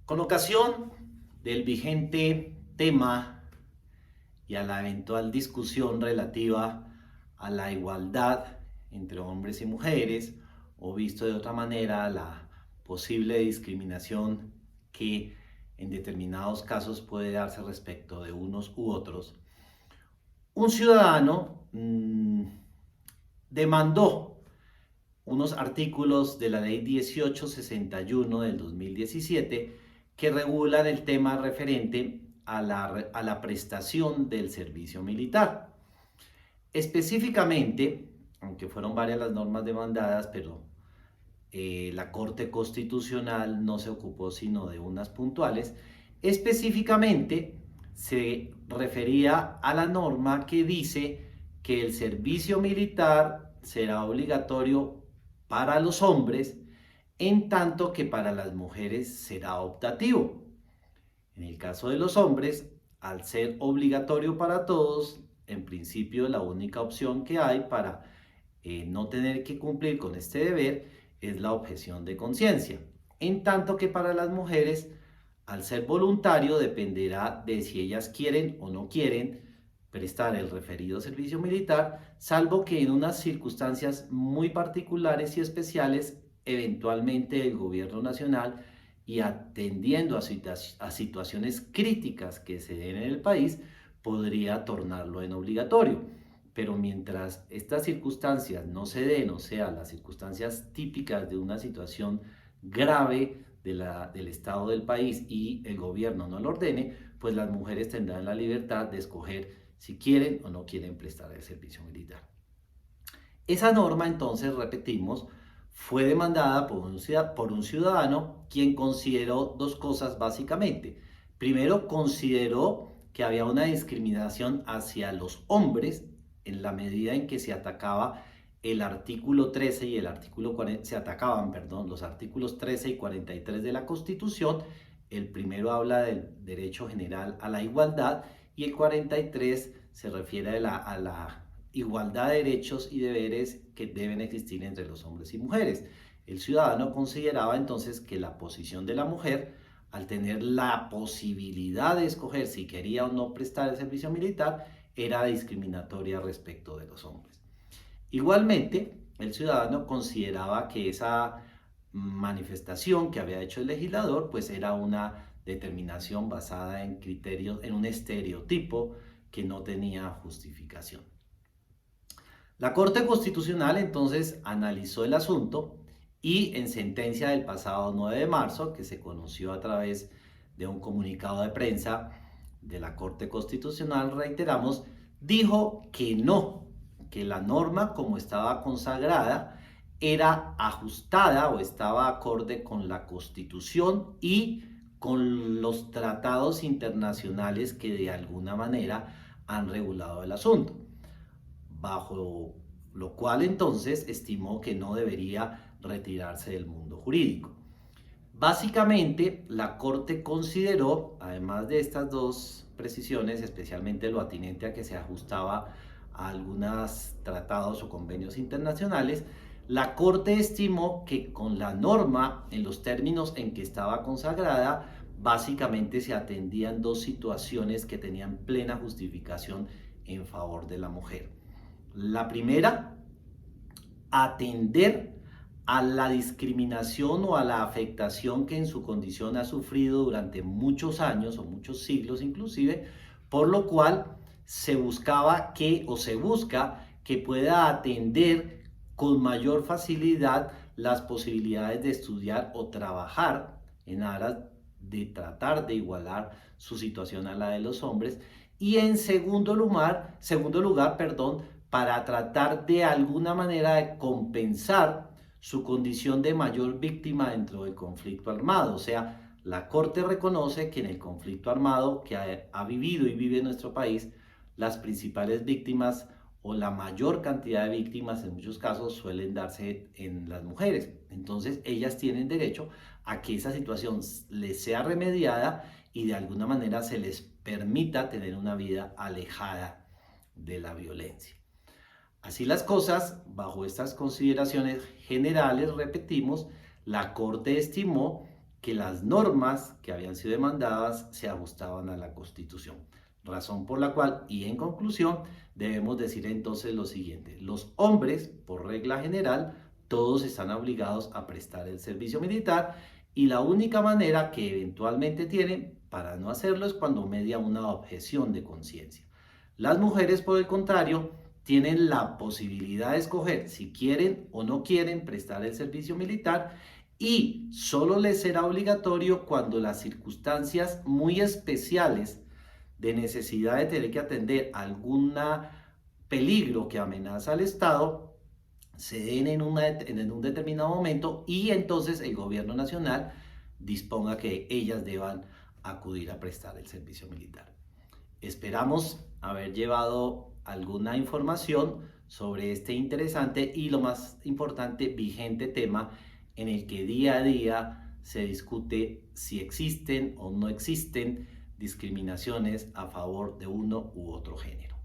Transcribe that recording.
Con ocasión del vigente tema y a la eventual discusión relativa a la igualdad entre hombres y mujeres, o visto de otra manera, la posible discriminación que en determinados casos puede darse respecto de unos u otros, un ciudadano demandó unos artículos de la ley 1861 del 2017 que regulan el tema referente a la prestación del servicio militar. Específicamente, aunque fueron varias las normas demandadas, pero la Corte Constitucional no se ocupó sino de unas puntuales, específicamente se refería a la norma que dice que el servicio militar será obligatorio para los hombres, en tanto que para las mujeres será optativo. En el caso de los hombres, al ser obligatorio para todos, en principio la única opción que hay para no tener que cumplir con este deber es la objeción de conciencia. En tanto que para las mujeres, al ser voluntario, dependerá de si ellas quieren o no quieren prestar el referido servicio militar, salvo que en unas circunstancias muy particulares y especiales, eventualmente el gobierno nacional, y atendiendo a situaciones críticas que se den en el país, podría tornarlo en obligatorio. Pero mientras estas circunstancias no se den, o sea, las circunstancias típicas de una situación grave del estado del país y el gobierno no lo ordene, pues las mujeres tendrán la libertad de escoger si quieren o no quieren prestar el servicio militar. Esa norma, entonces, repetimos, fue demandada por un ciudadano quien consideró dos cosas básicamente. Primero, consideró que había una discriminación hacia los hombres en la medida en que se atacaba el artículo 13 y el artículo 40, se atacaban, perdón, los artículos 13 y 43 de la Constitución. El primero habla del derecho general a la igualdad y el 43 se refiere a la igualdad de derechos y deberes que deben existir entre los hombres y mujeres. El ciudadano consideraba entonces que la posición de la mujer, al tener la posibilidad de escoger si quería o no prestar el servicio militar, era discriminatoria respecto de los hombres. Igualmente, el ciudadano consideraba que esa manifestación que había hecho el legislador pues era una determinación basada en criterios, en un estereotipo que no tenía justificación. La Corte Constitucional entonces analizó el asunto y en sentencia del pasado 9 de marzo, que se conoció a través de un comunicado de prensa de la Corte Constitucional, reiteramos, dijo que no, que la norma como estaba consagrada era ajustada o estaba acorde con la Constitución y con los tratados internacionales que de alguna manera han regulado el asunto, bajo lo cual entonces estimó que no debería retirarse del mundo jurídico. Básicamente, la Corte consideró, además de estas dos precisiones, especialmente lo atinente a que se ajustaba a algunos tratados o convenios internacionales, la Corte estimó que con la norma, en los términos en que estaba consagrada, básicamente se atendían dos situaciones que tenían plena justificación en favor de la mujer. La primera, atender a la discriminación o a la afectación que en su condición ha sufrido durante muchos años o muchos siglos inclusive, por lo cual se buscaba que o se busca que pueda atender con mayor facilidad las posibilidades de estudiar o trabajar en aras de tratar de igualar su situación a la de los hombres. Y en segundo lugar, para tratar de alguna manera de compensar su condición de mayor víctima dentro del conflicto armado. O sea, la Corte reconoce que en el conflicto armado que ha vivido y vive nuestro país, las principales víctimas o la mayor cantidad de víctimas en muchos casos suelen darse en las mujeres. Entonces, ellas tienen derecho a que esa situación les sea remediada y de alguna manera se les permita tener una vida alejada de la violencia. Así las cosas, bajo estas consideraciones generales, repetimos, la Corte estimó que las normas que habían sido demandadas se ajustaban a la Constitución. Razón por la cual, y en conclusión, debemos decir entonces lo siguiente: los hombres, por regla general, todos están obligados a prestar el servicio militar, y la única manera que eventualmente tienen para no hacerlo es cuando media una objeción de conciencia. Las mujeres, por el contrario, tienen la posibilidad de escoger si quieren o no quieren prestar el servicio militar, y solo les será obligatorio cuando las circunstancias muy especiales de necesidad de tener que atender algún peligro que amenaza al Estado se den en un determinado momento, y entonces el gobierno nacional disponga que ellas deban acudir a prestar el servicio militar. Esperamos haber llevado alguna información sobre este interesante y, lo más importante, vigente tema en el que día a día se discute si existen o no existen discriminaciones a favor de uno u otro género.